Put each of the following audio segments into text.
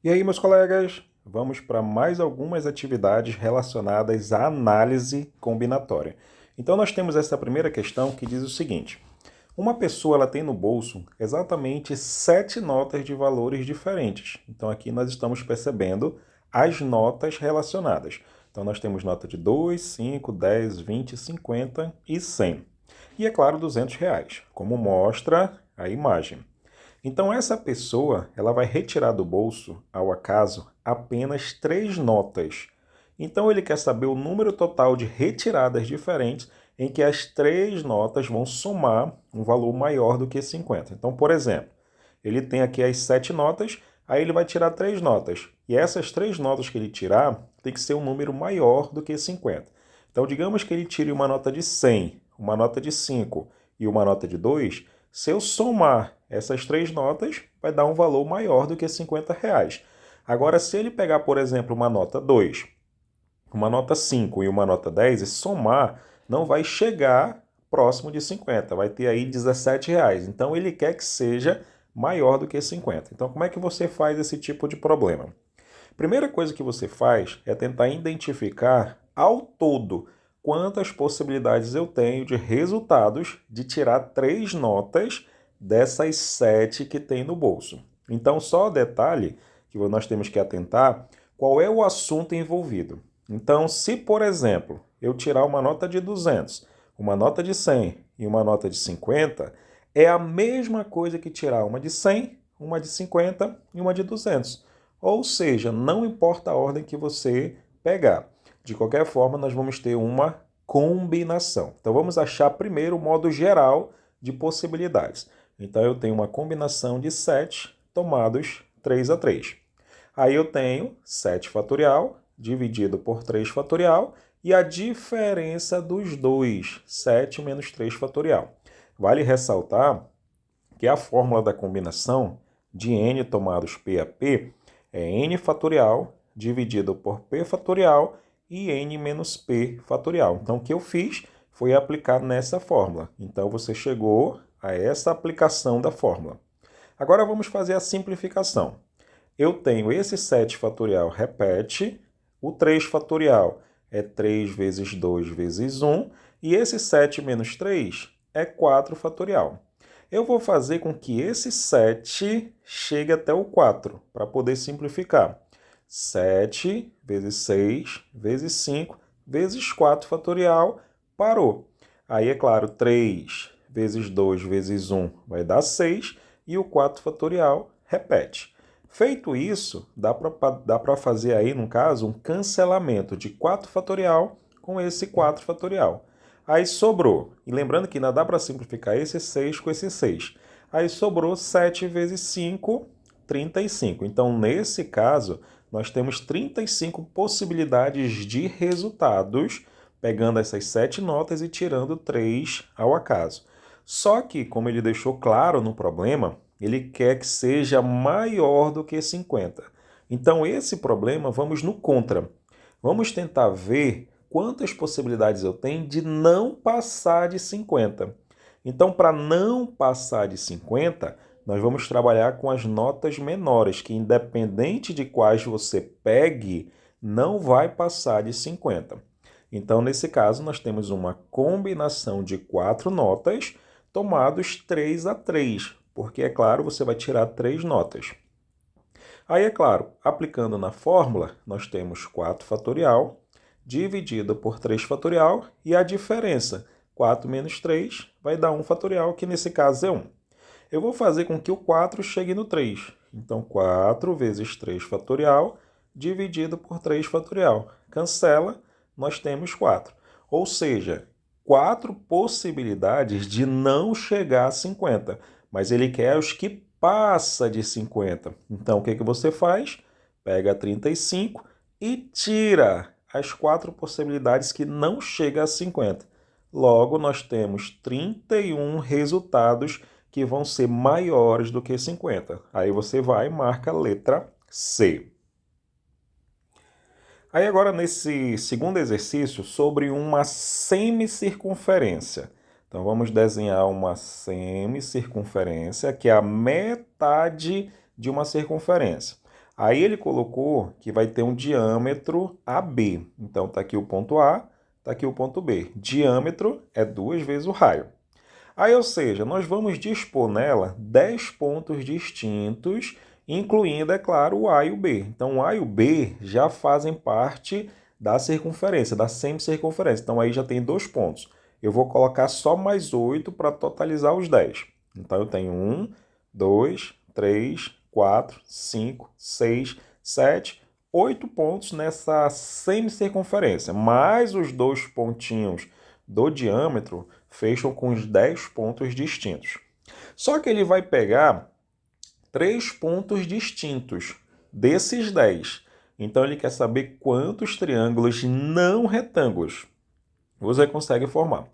E aí, meus colegas, vamos para mais algumas atividades relacionadas à análise combinatória. Então, nós temos essa primeira questão que diz o seguinte: uma pessoa ela tem no bolso exatamente 7 notas de valores diferentes. Então, aqui nós estamos percebendo as notas relacionadas. Então, nós temos nota de 2, 5, 10, 20, 50 e 100. E, é claro, R$ 200, como mostra a imagem. Então essa pessoa, ela vai retirar do bolso, ao acaso, apenas 3 notas. Então ele quer saber o número total de retiradas diferentes em que as 3 notas vão somar um valor maior do que 50. Então, por exemplo, ele tem aqui as 7 notas, aí ele vai tirar 3 notas. E essas 3 notas que ele tirar tem que ser um número maior do que 50. Então, digamos que ele tire uma nota de 100, uma nota de 5 e uma nota de 2. Se eu somar essas 3 notas, vai dar um valor maior do que R$ 50. Agora, se ele pegar, por exemplo, uma nota 2, uma nota 5 e uma nota 10 e somar, não vai chegar próximo de 50, vai ter aí R$ 17. Então, ele quer que seja maior do que 50. Então, como é que você faz esse tipo de problema? Primeira coisa que você faz é tentar identificar ao todo quantas possibilidades eu tenho de resultados de tirar 3 notas dessas 7 que tem no bolso. Então, só detalhe que nós temos que atentar, qual é o assunto envolvido. Então, se, por exemplo, eu tirar uma nota de 200, uma nota de 100 e uma nota de 50, é a mesma coisa que tirar uma de 100, uma de 50 e uma de 200. Ou seja, não importa a ordem que você pegar. De qualquer forma, nós vamos ter uma combinação. Então, vamos achar primeiro o modo geral de possibilidades. Então, eu tenho uma combinação de 7 tomados 3 a 3. Aí eu tenho 7 fatorial dividido por 3 fatorial e a diferença dos dois, 7 menos 3 fatorial. Vale ressaltar que a fórmula da combinação de n tomados p a p é n fatorial dividido por p fatorial e n menos p fatorial. Então, o que eu fiz foi aplicar nessa fórmula. Então, você chegou a essa aplicação da fórmula. Agora, vamos fazer a simplificação. Eu tenho esse 7 fatorial repete, o 3 fatorial é 3 vezes 2 vezes 1, e esse 7 menos 3 é 4 fatorial. Eu vou fazer com que esse 7 chegue até o 4, para poder simplificar. 7 vezes 6 vezes 5 vezes 4 fatorial, parou. Aí, é claro, 3 vezes 2 vezes 1 vai dar 6, e o 4 fatorial repete. Feito isso, dá para fazer aí, no caso, um cancelamento de 4 fatorial com esse 4 fatorial. Aí sobrou, e lembrando que ainda dá para simplificar esse 6 com esse 6. Aí sobrou 7 vezes 5, 35. Então, nesse caso, nós temos 35 possibilidades de resultados, pegando essas 7 notas e tirando 3 ao acaso. Só que, como ele deixou claro no problema, ele quer que seja maior do que 50. Então, esse problema, vamos no contra. Vamos tentar ver quantas possibilidades eu tenho de não passar de 50. Então, para não passar de 50, nós vamos trabalhar com as notas menores, que independente de quais você pegue, não vai passar de 50. Então, nesse caso, nós temos uma combinação de 4 notas, tomados 3 a 3, porque, é claro, você vai tirar 3 notas. Aí, é claro, aplicando na fórmula, nós temos 4 fatorial dividido por 3 fatorial e a diferença, 4 menos 3, vai dar 1 fatorial, que nesse caso é 1. Eu vou fazer com que o 4 chegue no 3. Então, 4 vezes 3 fatorial dividido por 3 fatorial. Cancela, nós temos 4. Ou seja, 4 possibilidades de não chegar a 50, mas ele quer os que passa de 50. Então, o que você faz? Pega 35 e tira as 4 possibilidades que não chegam a 50. Logo, nós temos 31 resultados que vão ser maiores do que 50. Aí você vai e marca a letra C. Aí agora nesse segundo exercício sobre uma semicircunferência. Então vamos desenhar uma semicircunferência que é a metade de uma circunferência. Aí ele colocou que vai ter um diâmetro AB. Então, está aqui o ponto A, está aqui o ponto B. Diâmetro é 2 vezes o raio. Aí, ou seja, nós vamos dispor nela 10 pontos distintos, incluindo, é claro, o A e o B. Então, o A e o B já fazem parte da circunferência, da semicircunferência. Então, aí já tem 2 pontos. Eu vou colocar só mais 8 para totalizar os 10. Então, eu tenho 1, 2, 3, 4, 5, 6, 7, 8 pontos nessa semicircunferência, mais os 2 pontinhos do diâmetro fecham com os 10 pontos distintos. Só que ele vai pegar 3 pontos distintos desses 10. Então ele quer saber quantos triângulos não retângulos você consegue formar.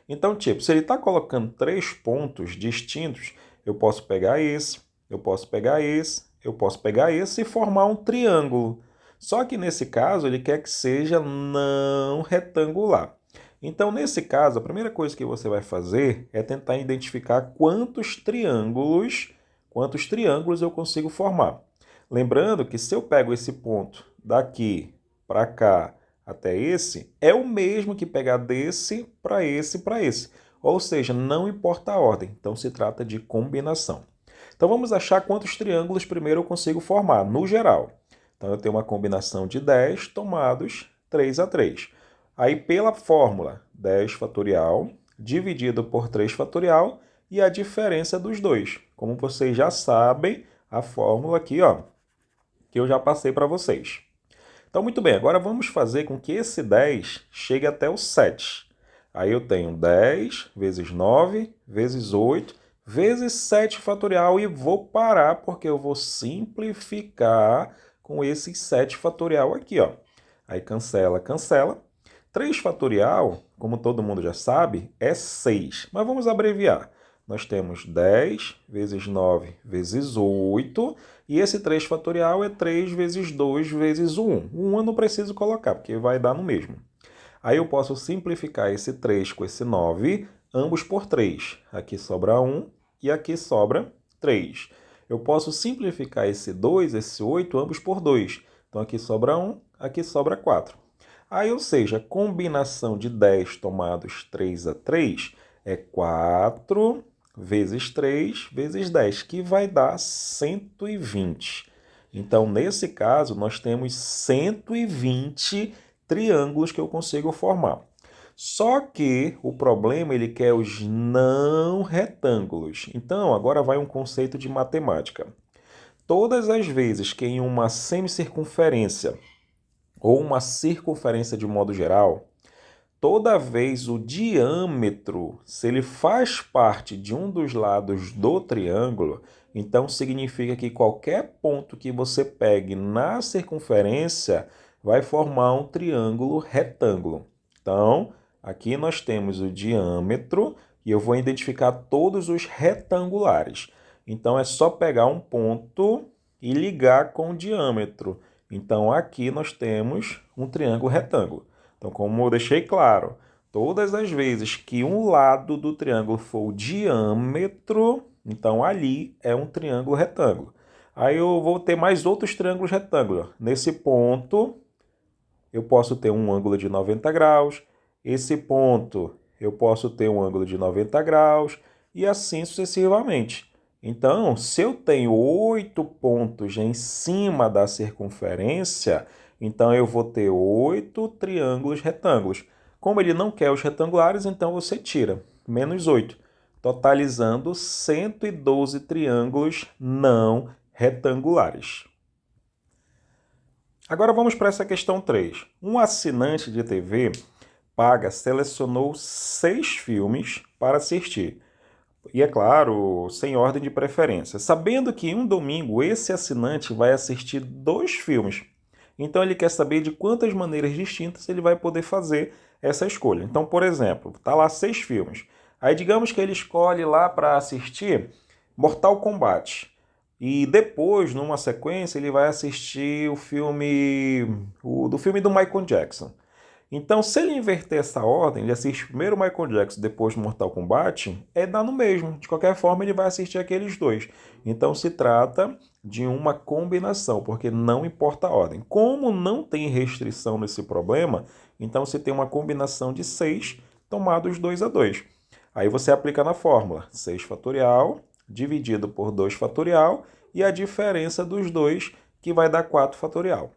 Então, tipo, se ele está colocando 3 pontos distintos, eu posso pegar esse, eu posso pegar esse, eu posso pegar esse e formar um triângulo. Só que nesse caso ele quer que seja não retangular. Então, nesse caso, a primeira coisa que você vai fazer é tentar identificar quantos triângulos eu consigo formar. Lembrando que se eu pego esse ponto daqui para cá até esse, é o mesmo que pegar desse para esse para esse. Ou seja, não importa a ordem. Então, se trata de combinação. Então, vamos achar quantos triângulos primeiro eu consigo formar, no geral. Então, eu tenho uma combinação de 10 tomados 3 a 3. Aí, pela fórmula, 10 fatorial dividido por 3 fatorial e a diferença dos dois. Como vocês já sabem, a fórmula aqui, ó, que eu já passei para vocês. Então, muito bem, agora vamos fazer com que esse 10 chegue até o 7. Aí eu tenho 10 vezes 9 vezes 8 vezes 7 fatorial e vou parar porque eu vou simplificar com esse 7 fatorial aqui, ó. Aí cancela, cancela. 3 fatorial, como todo mundo já sabe, é 6. Mas vamos abreviar. Nós temos 10 vezes 9 vezes 8, e esse 3 fatorial é 3 vezes 2 vezes 1. O 1 eu não preciso colocar, porque vai dar no mesmo. Aí eu posso simplificar esse 3 com esse 9, ambos por 3. Aqui sobra 1 e aqui sobra 3. Eu posso simplificar esse 2, esse 8, ambos por 2. Então aqui sobra 1, aqui sobra 4. Aí, ou seja, a combinação de 10 tomados 3 a 3 é 4 vezes 3 vezes 10, que vai dar 120. Então, nesse caso, nós temos 120 triângulos que eu consigo formar. Só que o problema, ele quer os não retângulos. Então, agora vai um conceito de matemática. Todas as vezes que em uma semicircunferência ou uma circunferência de modo geral, toda vez o diâmetro, se ele faz parte de um dos lados do triângulo, então significa que qualquer ponto que você pegue na circunferência vai formar um triângulo retângulo. Então, aqui nós temos o diâmetro e eu vou identificar todos os retangulares. Então, é só pegar um ponto e ligar com o diâmetro. Então, aqui nós temos um triângulo retângulo. Então, como eu deixei claro, todas as vezes que um lado do triângulo for o diâmetro, então ali é um triângulo retângulo. Aí eu vou ter mais outros triângulos retângulos. Nesse ponto, eu posso ter um ângulo de 90 graus. Esse ponto, eu posso ter um ângulo de 90 graus e assim sucessivamente. Então, se eu tenho 8 pontos em cima da circunferência, então eu vou ter 8 triângulos retângulos. Como ele não quer os retangulares, então você tira menos 8, totalizando 112 triângulos não retangulares. Agora vamos para essa questão 3. Um assinante de TV paga selecionou 6 filmes para assistir. E é claro, sem ordem de preferência, sabendo que em um domingo esse assinante vai assistir 2 filmes. Então ele quer saber de quantas maneiras distintas ele vai poder fazer essa escolha. Então, por exemplo, tá lá 6 filmes. Aí digamos que ele escolhe lá para assistir Mortal Kombat. E depois, numa sequência, ele vai assistir o filme do Michael Jackson. Então, se ele inverter essa ordem, ele assiste primeiro Michael Jackson, depois Mortal Kombat, dá no mesmo. De qualquer forma, ele vai assistir aqueles dois. Então, se trata de uma combinação, porque não importa a ordem. Como não tem restrição nesse problema, então você tem uma combinação de 6 tomados 2 a 2. Aí você aplica na fórmula 6 fatorial dividido por 2 fatorial e a diferença dos dois, que vai dar 4 fatorial.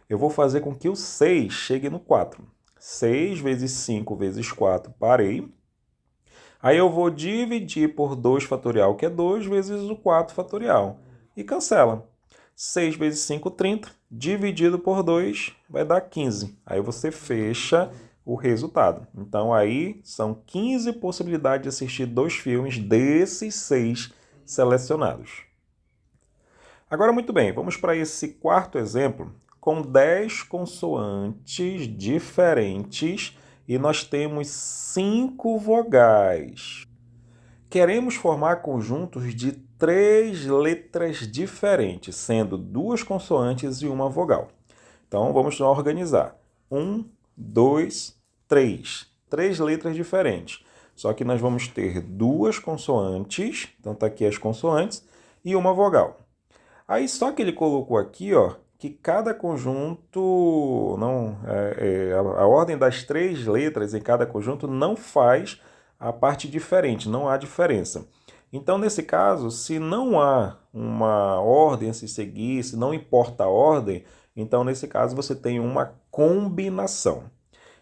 Eu vou fazer com que o 6 chegue no 4. 6 vezes 5 vezes 4, parei. Aí eu vou dividir por 2 fatorial, que é 2 vezes o 4 fatorial. E cancela. 6 vezes 5, 30. Dividido por 2 vai dar 15. Aí você fecha o resultado. Então aí são 15 possibilidades de assistir 2 filmes desses 6 selecionados. Agora, muito bem, vamos para esse quarto exemplo com 10 consoantes diferentes e nós temos 5 vogais. Queremos formar conjuntos de 3 letras diferentes, sendo 2 consoantes e uma vogal. Então, vamos organizar. 1, 2, 3. 3 letras diferentes. Só que nós vamos ter 2 consoantes, então está aqui as consoantes, e uma vogal. Aí só que ele colocou aqui, ó, que cada conjunto, a ordem das 3 letras em cada conjunto não faz a parte diferente, não há diferença. Então, nesse caso, se não há uma ordem a se seguir, se não importa a ordem, então, nesse caso, você tem uma combinação.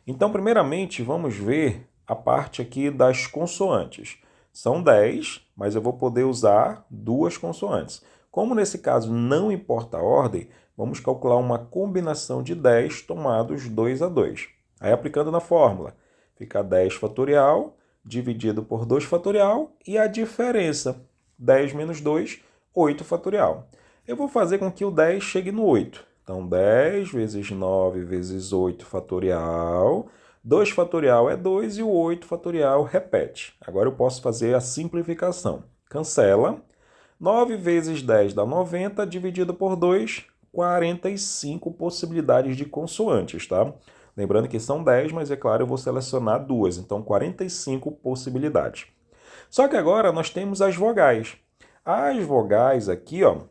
Então, primeiramente, vamos ver a parte aqui das consoantes. São 10, mas eu vou poder usar 2 consoantes. Como nesse caso não importa a ordem, vamos calcular uma combinação de 10 tomados 2 a 2. Aí aplicando na fórmula, fica 10 fatorial dividido por 2 fatorial e a diferença, 10 menos 2, 8 fatorial. Eu vou fazer com que o 10 chegue no 8. Então 10 vezes 9 vezes 8 fatorial, 2 fatorial é 2 e o 8 fatorial repete. Agora eu posso fazer a simplificação. Cancela. 9 vezes 10 dá 90, dividido por 2, 45 possibilidades de consoantes, tá? Lembrando que são 10, mas é claro, eu vou selecionar 2, então 45 possibilidades. Só que agora nós temos as vogais. As vogais aqui, ó,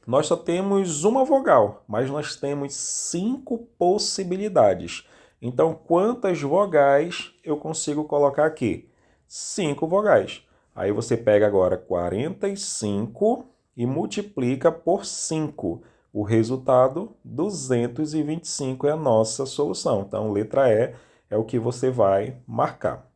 nós só temos uma vogal, mas nós temos 5 possibilidades. Então, quantas vogais eu consigo colocar aqui? 5 vogais. Aí você pega agora 45 e multiplica por 5. O resultado, 225 é a nossa solução. Então, letra E é o que você vai marcar.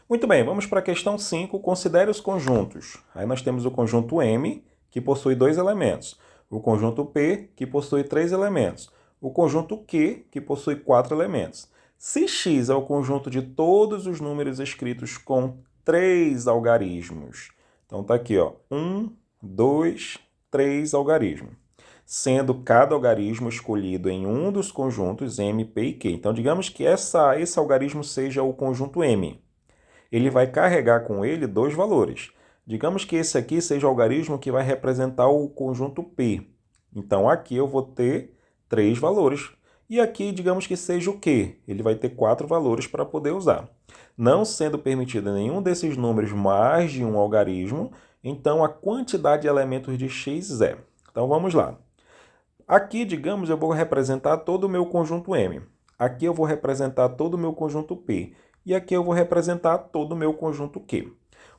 Muito bem, vamos para a questão 5. Considere os conjuntos. Aí nós temos o conjunto M, que possui 2 elementos. O conjunto P, que possui 3 elementos. O conjunto Q, que possui 4 elementos. Se X é o conjunto de todos os números escritos com 3 algarismos. Então tá aqui, ó, 1, 2, 3 algarismos. Sendo cada algarismo escolhido em um dos conjuntos M, P e Q. Então digamos que esse algarismo seja o conjunto M. Ele vai carregar com ele 2 valores. Digamos que esse aqui seja o algarismo que vai representar o conjunto P. Então aqui eu vou ter 3 valores. E aqui, digamos que seja o Q. Ele vai ter 4 valores para poder usar. Não sendo permitido nenhum desses números mais de um algarismo, então a quantidade de elementos de X é. Então vamos lá. Aqui, digamos, eu vou representar todo o meu conjunto M. Aqui eu vou representar todo o meu conjunto P. E aqui eu vou representar todo o meu conjunto Q.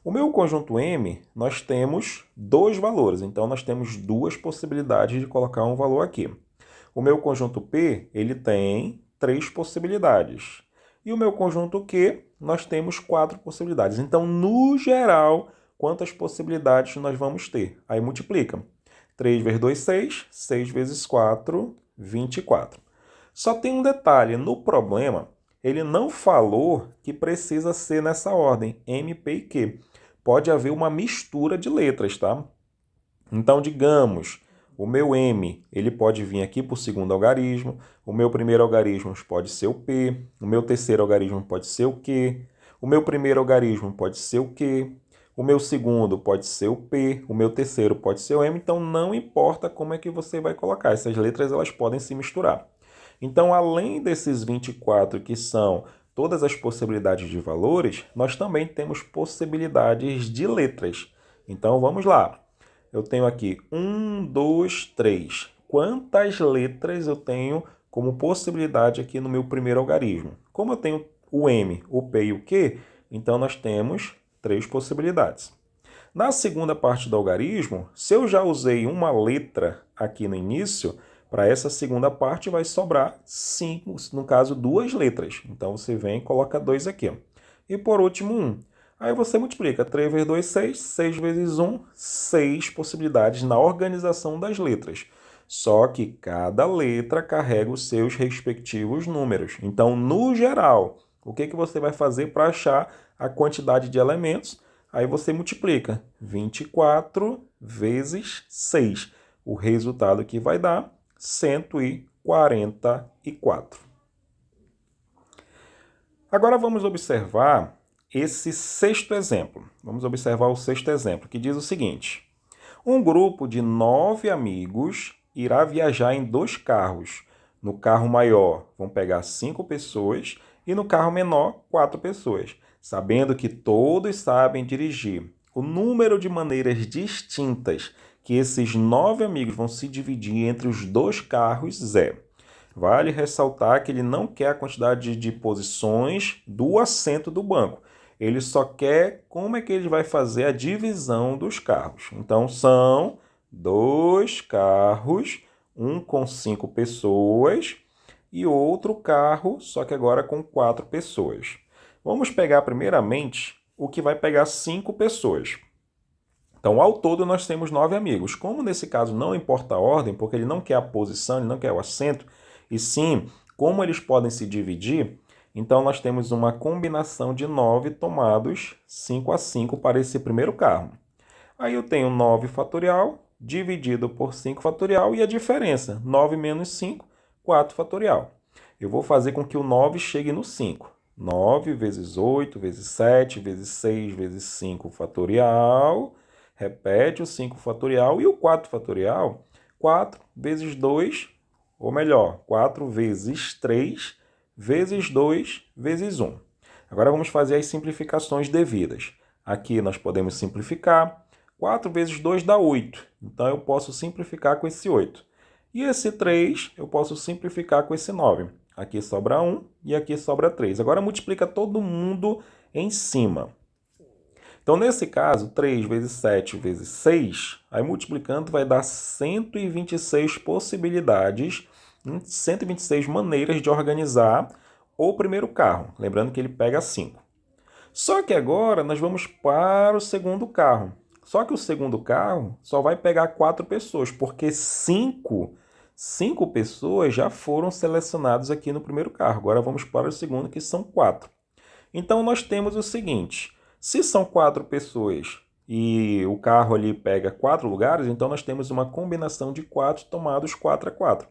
O meu conjunto M, nós temos 2 valores. Então, nós temos 2 possibilidades de colocar um valor aqui. O meu conjunto P, ele tem 3 possibilidades. E o meu conjunto Q, nós temos 4 possibilidades. Então, no geral, quantas possibilidades nós vamos ter? Aí multiplica. 3 vezes 2, 6. 6 vezes 4, 24. Só tem um detalhe. No problema, ele não falou que precisa ser nessa ordem, M, P e Q. Pode haver uma mistura de letras, tá? Então, digamos, o meu M, ele pode vir aqui por segundo algarismo, o meu primeiro algarismo pode ser o P, o meu terceiro algarismo pode ser o Q, o meu primeiro algarismo pode ser o Q, o meu segundo pode ser o P, o meu terceiro pode ser o M, então não importa como é que você vai colocar, essas letras elas podem se misturar. Então, além desses 24 que são todas as possibilidades de valores, nós também temos possibilidades de letras. Então, vamos lá. Eu tenho aqui 1, 2, 3. Quantas letras eu tenho como possibilidade aqui no meu primeiro algarismo? Como eu tenho o M, o P e o Q, então nós temos 3 possibilidades. Na segunda parte do algarismo, se eu já usei uma letra aqui no início, para essa segunda parte vai sobrar 5, no caso 2 letras. Então você vem e coloca 2 aqui. E por último 1. Aí você multiplica 3 vezes 2, 6, 6 vezes 1, 6 possibilidades na organização das letras. Só que cada letra carrega os seus respectivos números. Então, no geral, o que você vai fazer para achar a quantidade de elementos? Aí você multiplica 24 vezes 6. O resultado que vai dar 144. Agora vamos observar esse sexto exemplo. Vamos observar o sexto exemplo, que diz o seguinte. Um grupo de 9 amigos irá viajar em 2 carros. No carro maior vão pegar 5 pessoas e no carro menor 4 pessoas. Sabendo que todos sabem dirigir, o número de maneiras distintas que esses 9 amigos vão se dividir entre os 2 carros é. Vale ressaltar que ele não quer a quantidade de posições do assento do banco. Ele só quer como é que ele vai fazer a divisão dos carros. Então, são 2 carros, um com 5 pessoas e outro carro, só que agora com 4 pessoas. Vamos pegar primeiramente o que vai pegar 5 pessoas. Então, ao todo, nós temos 9 amigos. Como nesse caso não importa a ordem, porque ele não quer a posição, ele não quer o assento, e sim como eles podem se dividir, então nós temos uma combinação de 9 tomados 5 a 5 para esse primeiro carro. Aí eu tenho 9 fatorial dividido por 5 fatorial e a diferença, 9 menos 5, 4 fatorial. Eu vou fazer com que o 9 chegue no 5. 9 vezes 8 vezes 7 vezes 6 vezes 5 fatorial. Repete o 5 fatorial e o 4 fatorial. 4 vezes 2, ou melhor, 4 vezes 3 vezes 2 vezes 1. Agora vamos fazer as simplificações devidas. Aqui nós podemos simplificar. 4 vezes 2 dá 8. Então eu posso simplificar com esse 8. E esse 3 eu posso simplificar com esse 9. Aqui sobra 1 e aqui sobra 3. Agora multiplica todo mundo em cima. Então, nesse caso, 3 vezes 7 vezes 6, aí multiplicando vai dar 126 possibilidades, 126 maneiras de organizar o primeiro carro. Lembrando que ele pega 5. Só que agora nós vamos para o segundo carro. Só que o segundo carro só vai pegar 4 pessoas, porque 5 pessoas já foram selecionadas aqui no primeiro carro. Agora vamos para o segundo, que são 4. Então, nós temos o seguinte. Se são 4 pessoas e o carro ali pega 4 lugares, então nós temos uma combinação de 4 tomados 4 a 4.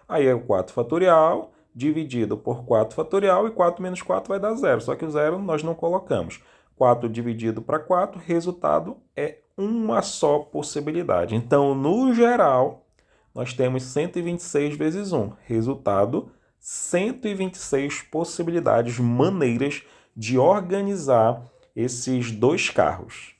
Aí é o 4 fatorial dividido por 4 fatorial e 4 menos 4 vai dar 0. Só que o 0 nós não colocamos. 4 dividido para 4, resultado é uma só possibilidade. Então, no geral, nós temos 126 vezes 1. Resultado, 126 possibilidades, maneiras de organizar esses 2 carros.